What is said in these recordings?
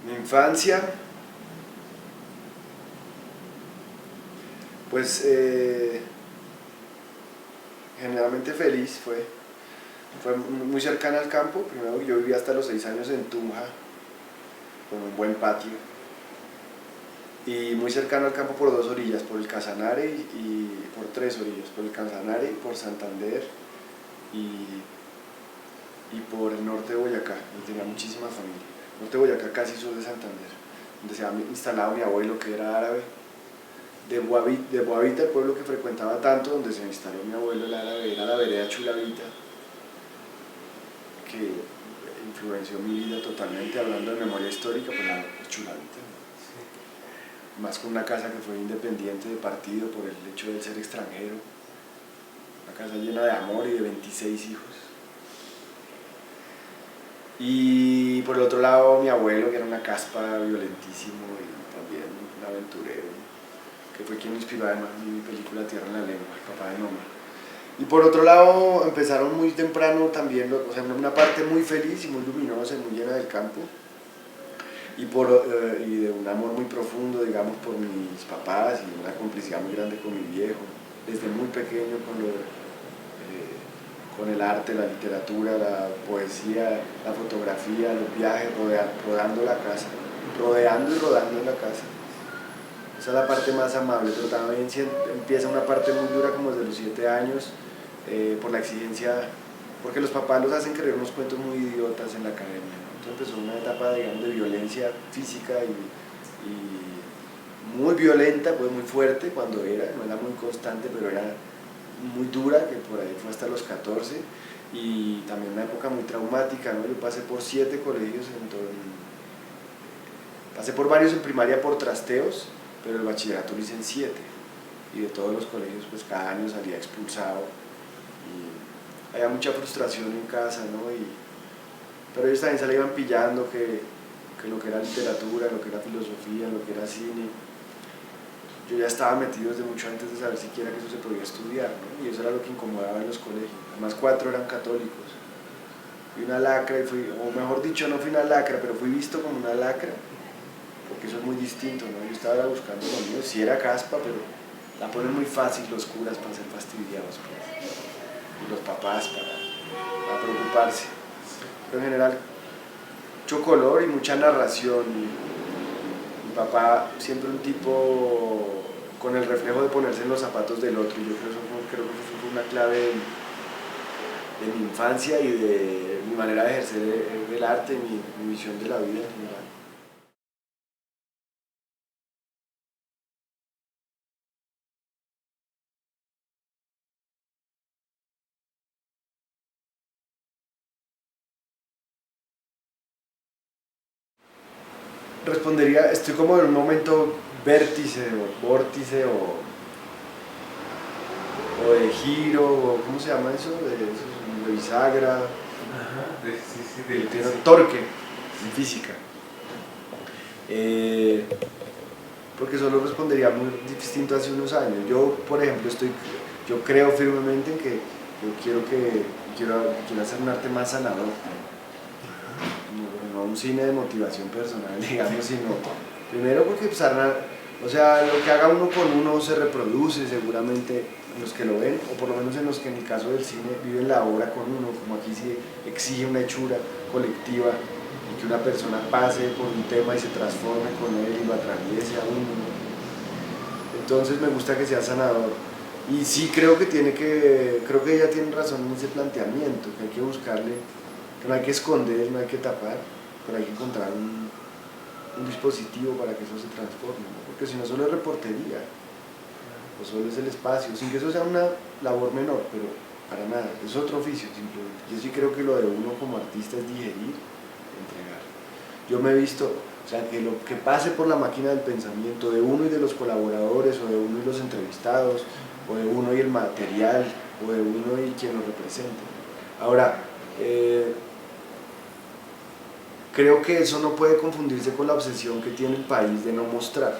Mi infancia, pues generalmente feliz fue muy cercana al campo. Primero yo vivía hasta los 6 años en Tunja, con un buen patio, y muy cercano al campo por dos orillas, por el Casanare y por tres orillas, por el Casanare, por Santander y, y por el norte de Boyacá. Y tenía muchísima familia. Norte de Boyacá, casi sur de Santander, donde se había instalado mi abuelo, que era árabe. De Boavita, el pueblo que frecuentaba tanto, donde se instaló mi abuelo, el árabe, era la vereda Chulavita, que influenció mi vida totalmente. Hablando de memoria histórica, pues la Chulavita, más con una casa que fue independiente de partido por el hecho de ser extranjero, una casa llena de amor y de 26 hijos. Y por el otro lado, mi abuelo, que era una caspa, violentísimo y también un aventurero, que fue quien inspiró además mi película Tierra en la Lengua, el papá de Noma. Y por otro lado, empezaron muy temprano también, o sea, una parte muy feliz y muy luminosa y muy llena del campo, y de un amor muy profundo, digamos, por mis papás, y una complicidad muy grande con mi viejo, desde muy pequeño con el arte, la literatura, la poesía, la fotografía, los viajes, rodando la casa, rodeando y rodando en la casa. Esa es la parte más amable, pero también empieza una parte muy dura como desde los 7 años, por la exigencia, porque los papás los hacen creer unos cuentos muy idiotas en la academia, ¿no? Entonces empezó una etapa, digamos, de violencia física y muy violenta, pues muy fuerte cuando no era muy constante, pero era muy dura, que por ahí fue hasta los 14, y también una época muy traumática, ¿no? Yo pasé por 7 colegios, pasé por varios en primaria por trasteos, pero el bachillerato lo hice en 7, y de todos los colegios pues cada año salía expulsado, y había mucha frustración en casa, ¿no? Pero ellos también se la iban pillando que lo que era literatura, lo que era filosofía, lo que era cine, yo ya estaba metido desde mucho antes de saber siquiera que eso se podía estudiar, ¿no? Y eso era lo que incomodaba en los colegios. Además 4 eran católicos. Fui una lacra, o mejor dicho, no fui una lacra, pero fui visto como una lacra, porque eso es muy distinto, ¿no? Yo estaba buscando lo mío, sí era caspa, pero la ponen muy fácil los curas para ser fastidiados, pues, y los papás para preocuparse. Pero en general, mucho color y mucha narración. Mi papá siempre un tipo con el reflejo de ponerse en los zapatos del otro, y yo creo que eso fue una clave de mi infancia y de mi manera de ejercer el arte, mi visión de la vida en general. Respondería, estoy como en un momento vértice o vórtice o de giro, o ¿cómo se llama eso? De bisagra. Ajá, sí, sí, Tiene torque en física. Porque solo respondería muy distinto hace unos años. Yo, por ejemplo, yo creo firmemente en que quiero hacer un arte más sanador, no un cine de motivación personal, digamos, sino primero porque pues, o sea, lo que haga uno con uno se reproduce seguramente en los que lo ven, o por lo menos en los que en el caso del cine viven la obra con uno, como aquí se exige una hechura colectiva y que una persona pase por un tema y se transforme con él y lo atraviese a uno, ¿no? Entonces me gusta que sea sanador. Y sí creo que ella tiene razón en ese planteamiento, que hay que buscarle, que no hay que esconder, no hay que tapar, pero hay que encontrar un dispositivo para que eso se transforme, ¿no? Porque si no solo es reportería, o solo es el espacio, sin que eso sea una labor menor, pero para nada, es otro oficio simplemente. Yo sí creo que lo de uno como artista es digerir, entregar. Yo me he visto, o sea, que lo que pase por la máquina del pensamiento de uno y de los colaboradores, o de uno y los entrevistados, o de uno y el material, o de uno y quien lo represente. Ahora, creo que eso no puede confundirse con la obsesión que tiene el país de no mostrar.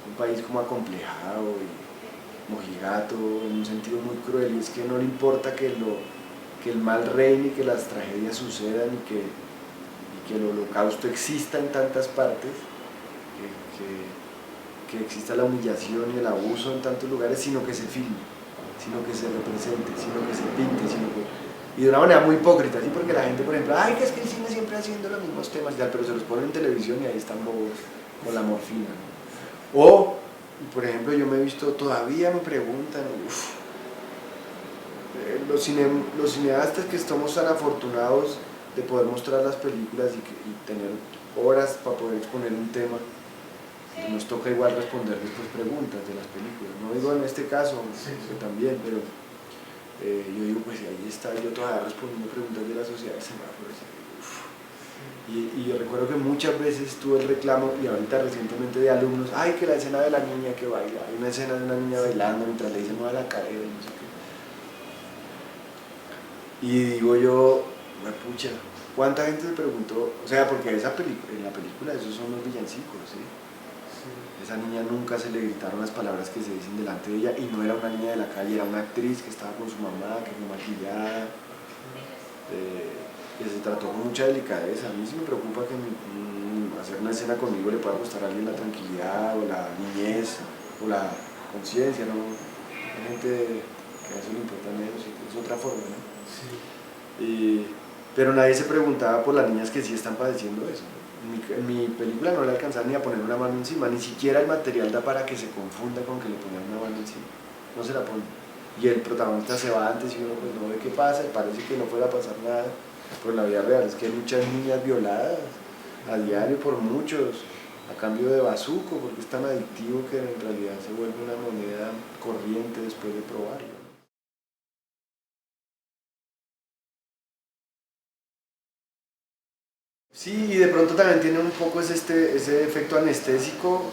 Un país como acomplejado y mojigato, en un sentido muy cruel, y es que no le importa que el mal reine y que las tragedias sucedan y que que el holocausto exista en tantas partes, que exista la humillación y el abuso en tantos lugares, sino que se filme, sino que se represente, sino que se pinte, y de una manera muy hipócrita, ¿sí? Porque la gente, por ejemplo, ay, que es que el cine siempre haciendo los mismos temas y tal, pero se los ponen en televisión y ahí están bobos con la morfina, ¿no? O, por ejemplo, yo me he visto, todavía me preguntan, los cineastas que estamos tan afortunados de poder mostrar las películas y tener horas para poder exponer un tema, pues nos toca igual responder después preguntas de las películas. No digo en este caso, sí, que también, pero yo digo, pues ahí está, yo todavía respondiendo preguntas de la sociedad de semáforos. Y yo recuerdo que muchas veces tuve el reclamo, y ahorita recientemente de alumnos, ay, que la escena de la niña que baila, hay una escena de una niña bailando mientras le dicen no a la cadera y no sé qué. Y digo yo, pucha, ¿cuánta gente se preguntó? O sea, porque en la película esos son los villancicos, ¿sí? Esa niña nunca se le gritaron las palabras que se dicen delante de ella, y no era una niña de la calle, era una actriz que estaba con su mamá, que fue maquillada, que se trató con mucha delicadeza. A mí sí me preocupa que hacer una escena conmigo le pueda costar a alguien la tranquilidad, o la niñez, o la conciencia, ¿no? Hay gente que a eso le importa menos, es otra forma, ¿no? Sí. Pero nadie se preguntaba por las niñas que sí están padeciendo eso. En mi película no le alcanzaron ni a poner una mano encima, ni siquiera el material da para que se confunda con que le pongan una mano encima, no se la ponen. Y el protagonista se va antes y uno pues no ve qué pasa, y parece que no fuera a pasar nada, pero en la vida real es que hay muchas niñas violadas a diario por muchos, a cambio de bazuco, porque es tan adictivo que en realidad se vuelve una moneda corriente después de probarlo. Sí, y de pronto también tiene un poco ese efecto anestésico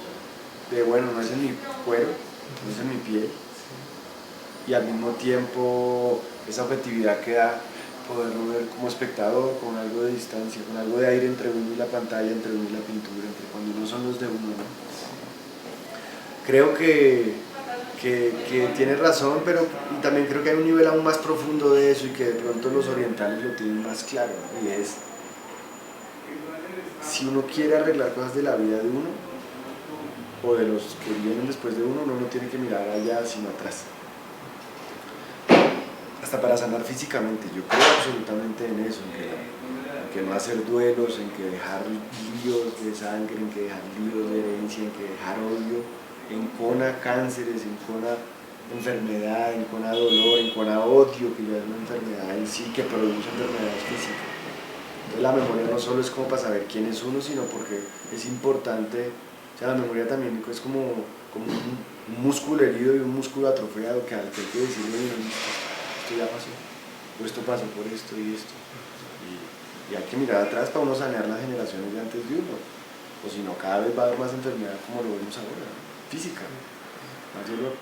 de, bueno, no es en mi cuero, no es en mi piel, y al mismo tiempo esa objetividad que da poderlo ver como espectador, con algo de distancia, con algo de aire entre uno y la pantalla, entre uno y la pintura, entre cuando no son los de uno, ¿no? Creo que tiene razón, pero y también creo que hay un nivel aún más profundo de eso, y que de pronto los orientales lo tienen más claro, ¿no? Y es, si uno quiere arreglar cosas de la vida de uno, o de los que vienen después de uno, uno no tiene que mirar allá sino atrás. Hasta para sanar físicamente, yo creo absolutamente en eso, en que no hacer duelos, en que dejar líos de sangre, en que dejar líos de herencia, en que dejar odio, encona cánceres, encona enfermedad, encona dolor, encona odio, que ya es una enfermedad en sí, que produce enfermedades físicas. Entonces la memoria no solo es como para saber quién es uno, sino porque es importante, o sea, la memoria también es como un músculo herido y un músculo atrofiado que hay que decirle, esto ya pasó, o esto pasó por esto y esto. Y hay que mirar atrás para uno sanear las generaciones de antes de uno, o si no, cada vez va a haber más enfermedad como lo vemos ahora, física, más dolor.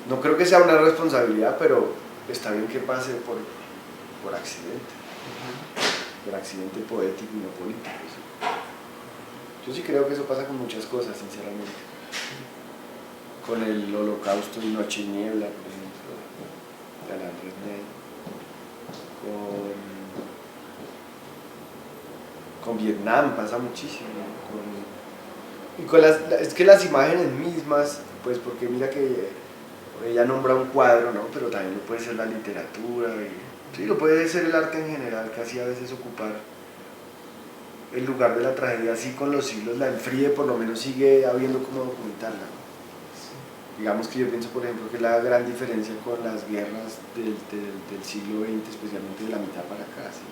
No creo que sea una responsabilidad, pero está bien que pase por accidente, por accidente poético y no político. ¿Sí? Yo sí creo que eso pasa con muchas cosas, sinceramente. Con el Holocausto y Noche y Niebla, por ejemplo, de Alain Resnais, con Vietnam pasa muchísimo, es que las imágenes mismas, pues porque mira que ella nombra un cuadro, ¿no? Pero también lo puede ser la literatura, sí, lo puede ser el arte en general, que así a veces ocupar el lugar de la tragedia, así con los siglos la enfríe, por lo menos sigue habiendo como documentarla, ¿no? Digamos que yo pienso, por ejemplo, que la gran diferencia con las guerras del siglo XX, especialmente de la mitad para acá, ¿sí?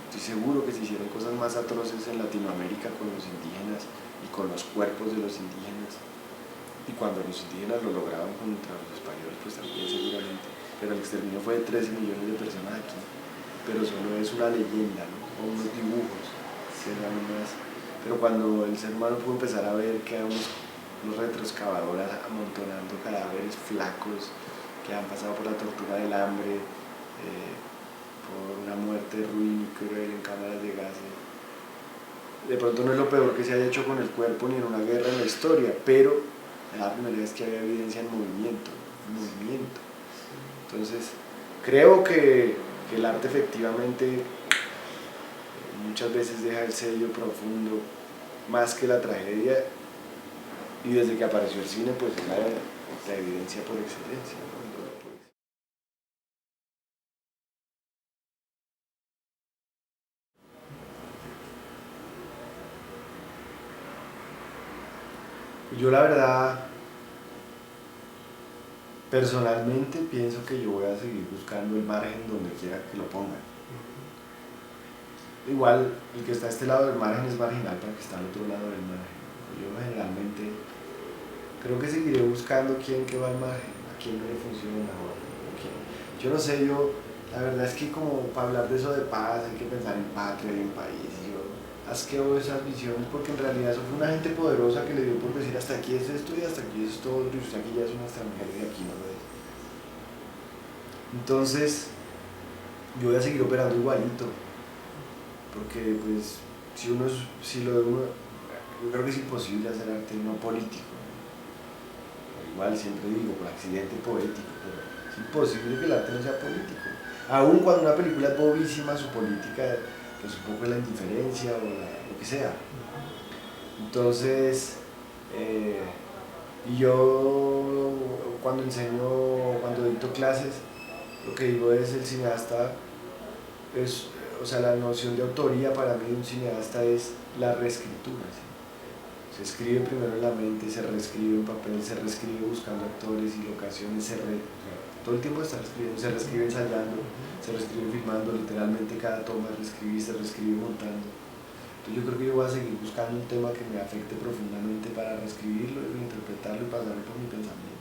Estoy seguro que se hicieron cosas más atroces en Latinoamérica con los indígenas y con los cuerpos de los indígenas, y cuando los indígenas lo lograban contra los españoles, pues también seguramente, pero el exterminio fue de 13 millones de personas aquí, pero solo es una leyenda, ¿no? O unos dibujos, pero cuando el ser humano pudo empezar a ver que hay unos retroexcavadoras amontonando cadáveres flacos que han pasado por la tortura del hambre, por una muerte ruin y cruel en cámaras de gases. De pronto no es lo peor que se haya hecho con el cuerpo ni en una guerra en la historia, pero es la primera vez que había evidencia en movimiento, Entonces, creo que el arte efectivamente muchas veces deja el sello profundo más que la tragedia, y desde que apareció el cine pues es la evidencia por excelencia, ¿no? Yo la verdad, personalmente pienso que yo voy a seguir buscando el margen donde quiera que lo pongan. Igual, el que está a este lado del margen es marginal para el que está al otro lado del margen. Yo generalmente creo que seguiré buscando quién que va al margen, a quién no le funciona mejor. Yo no sé, la verdad es que como para hablar de eso de paz hay que pensar en patria y en país. Yo asqueo esas visiones porque en realidad eso fue una gente poderosa que le dio por decir hasta aquí es esto y hasta aquí es esto otro, y usted aquí ya es un extranjero y aquí no lo es. Entonces, yo voy a seguir operando igualito, porque pues si lo de uno, yo creo que es imposible hacer arte no político, ¿no? Igual siempre digo, por accidente poético, pero es imposible que el arte no sea político. Aun cuando una película es bobísima, su política pues un poco es la indiferencia o lo que sea. Entonces, y yo cuando dicto clases, lo que digo es el cineasta, o sea, la noción de autoría para mí de un cineasta es la reescritura, ¿sí? Se escribe primero en la mente, se reescribe en papel, se reescribe buscando actores y locaciones, todo el tiempo está reescribiendo, se reescribe ensayando, se reescribe filmando, literalmente cada toma se reescribe montando. Entonces yo creo que yo voy a seguir buscando un tema que me afecte profundamente para reescribirlo, reinterpretarlo y pasarlo por mi pensamiento.